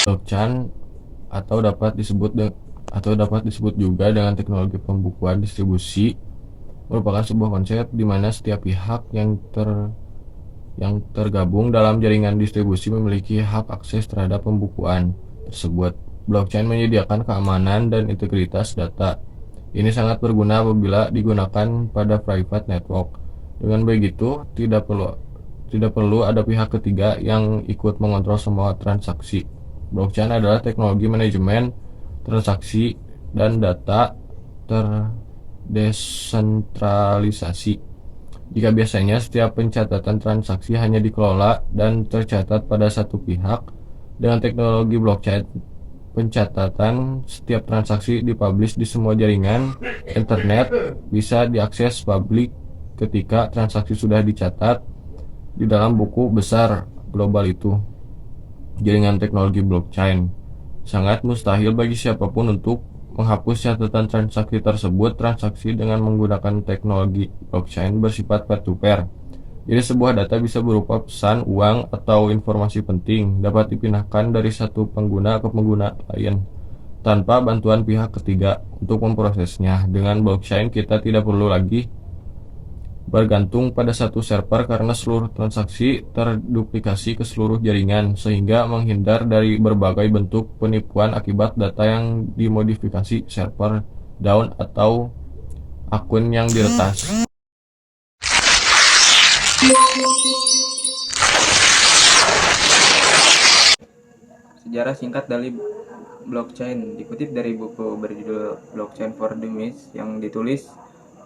Blockchain atau dapat disebut juga dengan teknologi pembukuan distribusi merupakan sebuah konsep di mana setiap pihak yang tergabung dalam jaringan distribusi memiliki hak akses terhadap pembukuan tersebut. Blockchain menyediakan keamanan dan integritas data. Ini sangat berguna apabila digunakan pada private network. Dengan begitu, tidak perlu ada pihak ketiga yang ikut mengontrol semua transaksi. Blockchain adalah teknologi manajemen transaksi dan data terdesentralisasi. Jika biasanya setiap pencatatan transaksi hanya dikelola dan tercatat pada satu pihak, dengan teknologi blockchain, pencatatan setiap transaksi dipublish di semua jaringan internet bisa diakses publik ketika transaksi sudah dicatat di dalam buku besar global itu. Jaringan teknologi blockchain sangat mustahil bagi siapapun untuk menghapus catatan transaksi tersebut. Transaksi dengan menggunakan teknologi blockchain bersifat peer-to-peer. Jadi sebuah data bisa berupa pesan, uang, atau informasi penting dapat dipindahkan dari satu pengguna ke pengguna lain tanpa bantuan pihak ketiga untuk memprosesnya. Dengan blockchain kita tidak perlu lagi bergantung pada satu server karena seluruh transaksi terduplikasi ke seluruh jaringan, sehingga menghindar dari berbagai bentuk penipuan akibat data yang dimodifikasi, server down, atau akun yang diretas. Sejarah singkat dari blockchain dikutip dari buku berjudul Blockchain for Dummies yang ditulis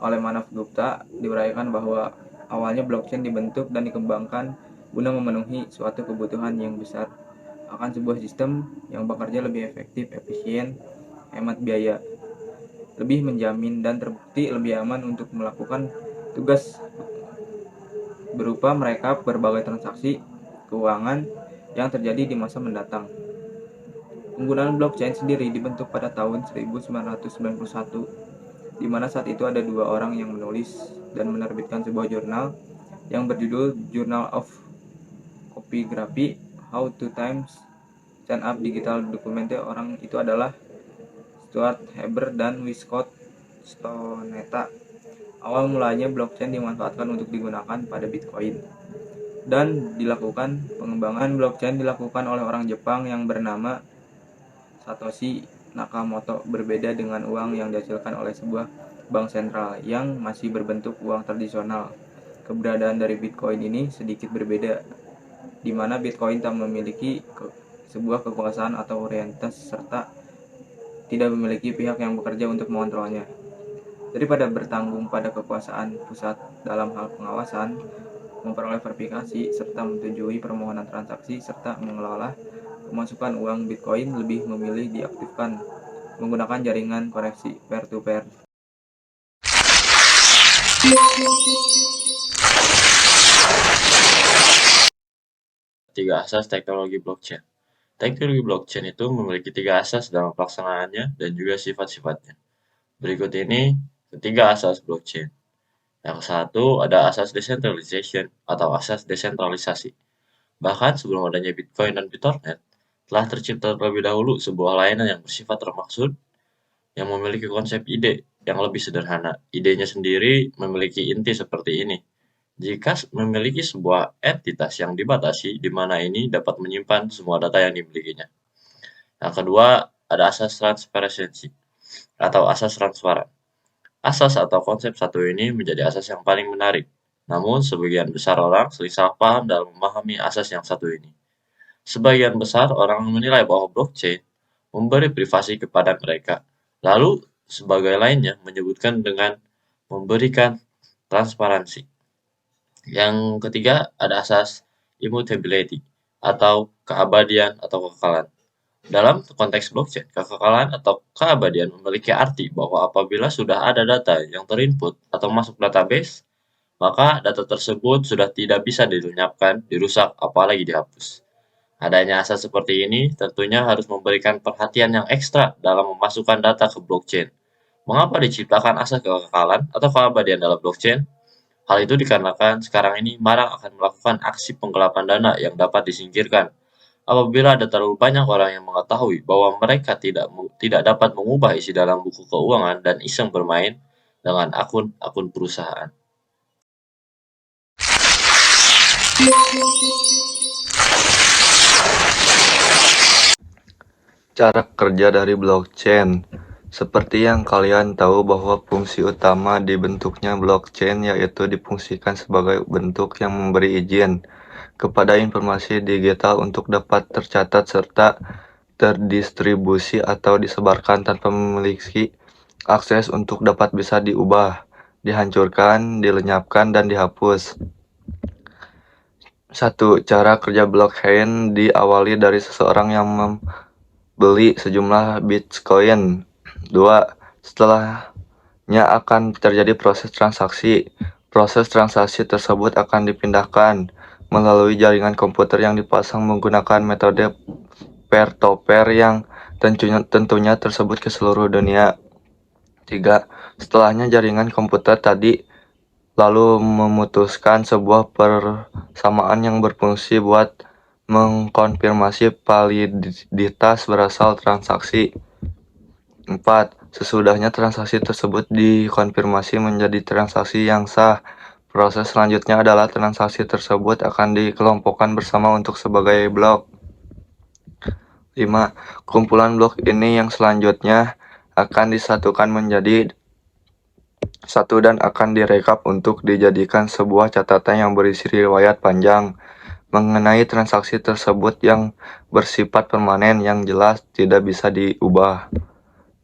oleh Manav Gupta. Diuraikan bahwa awalnya blockchain dibentuk dan dikembangkan guna memenuhi suatu kebutuhan yang besar akan sebuah sistem yang bekerja lebih efektif, efisien, hemat biaya, lebih menjamin, dan terbukti lebih aman untuk melakukan tugas berupa merekap berbagai transaksi keuangan yang terjadi di masa mendatang. Penggunaan blockchain sendiri dibentuk pada tahun 1991, di mana saat itu ada dua orang yang menulis dan menerbitkan sebuah jurnal yang berjudul Journal of Copygraphy, How to Times Stand Up Digital Documente. Orang itu adalah Stuart Haber dan Wiscott Stonetta. Awal mulanya blockchain dimanfaatkan untuk digunakan pada Bitcoin, dan pengembangan blockchain dilakukan oleh orang Jepang yang bernama Satoshi Nakamoto. Berbeda dengan uang yang dihasilkan oleh sebuah bank sentral yang masih berbentuk uang tradisional, keberadaan dari Bitcoin ini sedikit berbeda, di mana Bitcoin tak memiliki sebuah kekuasaan atau otoritas serta tidak memiliki pihak yang bekerja untuk mengontrolnya. Daripada bertanggung pada kekuasaan pusat dalam hal pengawasan, memperoleh verifikasi, serta menyetujui permohonan transaksi, serta mengelola pemasukan uang, Bitcoin lebih memilih diaktifkan menggunakan jaringan koneksi peer-to-peer. Tiga asas teknologi blockchain. Teknologi blockchain itu memiliki tiga asas dalam pelaksanaannya dan juga sifat-sifatnya. Berikut ini ketiga asas blockchain. Yang satu ada asas decentralization atau asas desentralisasi. Bahkan sebelum adanya Bitcoin dan BitTorrent, telah tercipta terlebih dahulu sebuah layanan yang bersifat termaksud yang memiliki konsep ide yang lebih sederhana. Idenya sendiri memiliki inti seperti ini. Jika memiliki sebuah entitas yang dibatasi, di mana ini dapat menyimpan semua data yang dimilikinya. Yang kedua, ada asas transparansi atau asas transparan. Asas atau konsep satu ini menjadi asas yang paling menarik. Namun, sebagian besar orang sering salah paham dalam memahami asas yang satu ini. Sebagian besar orang menilai bahwa blockchain memberi privasi kepada mereka. Lalu, sebagai lainnya menyebutkan dengan memberikan transparansi. Yang ketiga, ada asas immutability atau keabadian atau kekekalan. Dalam konteks blockchain, kekekalan atau keabadian memiliki arti bahwa apabila sudah ada data yang terinput atau masuk database, maka data tersebut sudah tidak bisa dilenyapkan, dirusak, apalagi dihapus. Adanya asas seperti ini tentunya harus memberikan perhatian yang ekstra dalam memasukkan data ke blockchain. Mengapa diciptakan asas kekekalan atau keabadian dalam blockchain? Hal itu dikarenakan sekarang ini barang akan melakukan aksi penggelapan dana yang dapat disingkirkan apabila ada terlalu banyak orang yang mengetahui bahwa mereka tidak dapat mengubah isi dalam buku keuangan dan iseng bermain dengan akun-akun perusahaan. Cara kerja dari blockchain. Seperti yang kalian tahu bahwa fungsi utama dibentuknya blockchain yaitu difungsikan sebagai bentuk yang memberi izin kepada informasi digital untuk dapat tercatat serta terdistribusi atau disebarkan tanpa memiliki akses untuk dapat bisa diubah, dihancurkan, dilenyapkan, dan dihapus. Satu, cara kerja blockchain diawali dari seseorang yang beli sejumlah Bitcoin. 2. Setelahnya akan terjadi proses transaksi. Proses transaksi tersebut akan dipindahkan melalui jaringan komputer yang dipasang menggunakan metode peer-to-peer yang tentunya tersebut ke seluruh dunia. 3. Setelahnya jaringan komputer tadi lalu memutuskan sebuah persamaan yang berfungsi buat mengkonfirmasi validitas berasal transaksi. 4. Sesudahnya transaksi tersebut dikonfirmasi menjadi transaksi yang sah, proses selanjutnya adalah transaksi tersebut akan dikelompokkan bersama untuk sebagai blok. 5. Kumpulan blok ini yang selanjutnya akan disatukan menjadi satu dan akan direkap untuk dijadikan sebuah catatan yang berisi riwayat panjang mengenai transaksi tersebut yang bersifat permanen yang jelas tidak bisa diubah.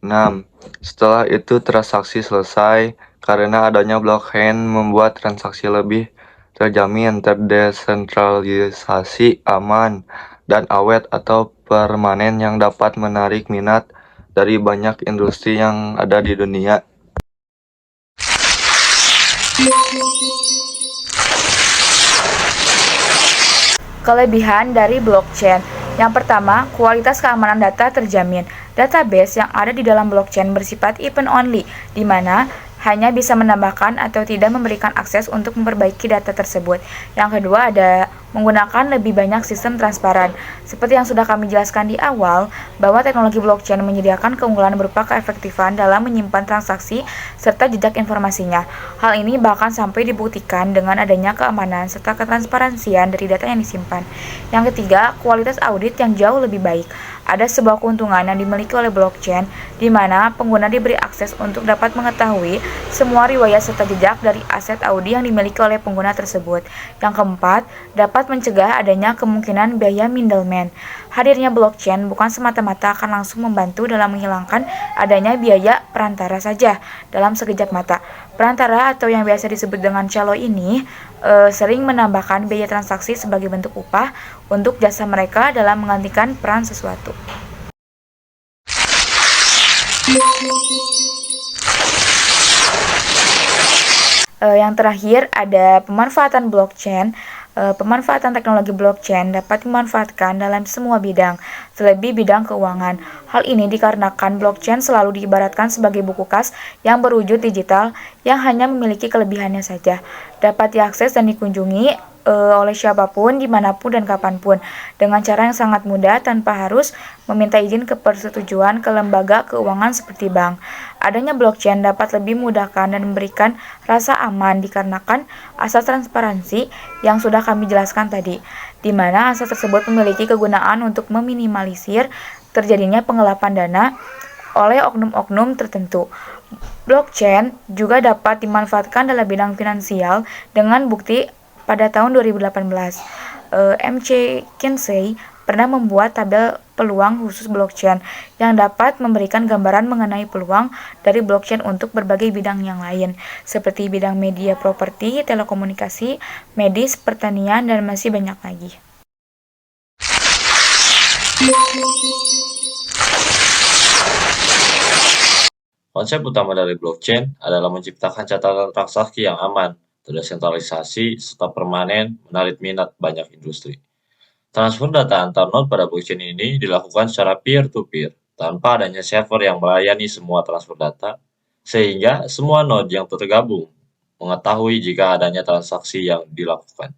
6. Setelah itu transaksi selesai, karena adanya blockchain membuat transaksi lebih terjamin, terdesentralisasi, aman, dan awet atau permanen yang dapat menarik minat dari banyak industri yang ada di dunia. Kelebihan dari blockchain. Yang pertama, kualitas keamanan data terjamin. Database yang ada di dalam blockchain bersifat event only, di mana hanya bisa menambahkan atau tidak memberikan akses untuk memperbaiki data tersebut. Yang kedua ada menggunakan lebih banyak sistem transparan. Seperti yang sudah kami jelaskan di awal, bahwa teknologi blockchain menyediakan keunggulan berupa keefektifan dalam menyimpan transaksi serta jejak informasinya. Hal ini bahkan sampai dibuktikan dengan adanya keamanan serta ketransparansian dari data yang disimpan. Yang ketiga, kualitas audit yang jauh lebih baik. Ada sebuah keuntungan yang dimiliki oleh blockchain, di mana pengguna diberi akses untuk dapat mengetahui semua riwayat serta jejak dari aset Audi yang dimiliki oleh pengguna tersebut. Yang keempat, dapat mencegah adanya kemungkinan biaya middleman. Hadirnya blockchain bukan semata-mata akan langsung membantu dalam menghilangkan adanya biaya perantara saja dalam sekejap mata. Perantara atau yang biasa disebut dengan calo ini sering menambahkan biaya transaksi sebagai bentuk upah untuk jasa mereka dalam menggantikan peran sesuatu. Yang terakhir ada pemanfaatan blockchain. Pemanfaatan teknologi blockchain dapat dimanfaatkan dalam semua bidang, terlebih bidang keuangan. Hal ini dikarenakan blockchain selalu diibaratkan sebagai buku kas yang berwujud digital yang hanya memiliki kelebihannya saja, dapat diakses dan dikunjungi oleh siapapun, dimanapun dan kapanpun, dengan cara yang sangat mudah tanpa harus meminta izin ke persetujuan ke lembaga keuangan seperti bank. Adanya blockchain dapat lebih memudahkan dan memberikan rasa aman dikarenakan asas transparansi yang sudah kami jelaskan tadi, di mana asas tersebut memiliki kegunaan untuk meminimalisir terjadinya penggelapan dana oleh oknum-oknum tertentu. Blockchain juga dapat dimanfaatkan dalam bidang finansial dengan bukti pada tahun 2018. McKinsey pernah membuat tabel peluang khusus blockchain yang dapat memberikan gambaran mengenai peluang dari blockchain untuk berbagai bidang yang lain, seperti bidang media properti, telekomunikasi, medis, pertanian, dan masih banyak lagi. Konsep utama dari blockchain adalah menciptakan catatan transaksi yang aman, terdesentralisasi, serta permanen, menarik minat banyak industri. Transfer data antar node pada blockchain ini dilakukan secara peer-to-peer, tanpa adanya server yang melayani semua transfer data, sehingga semua node yang tergabung mengetahui jika adanya transaksi yang dilakukan.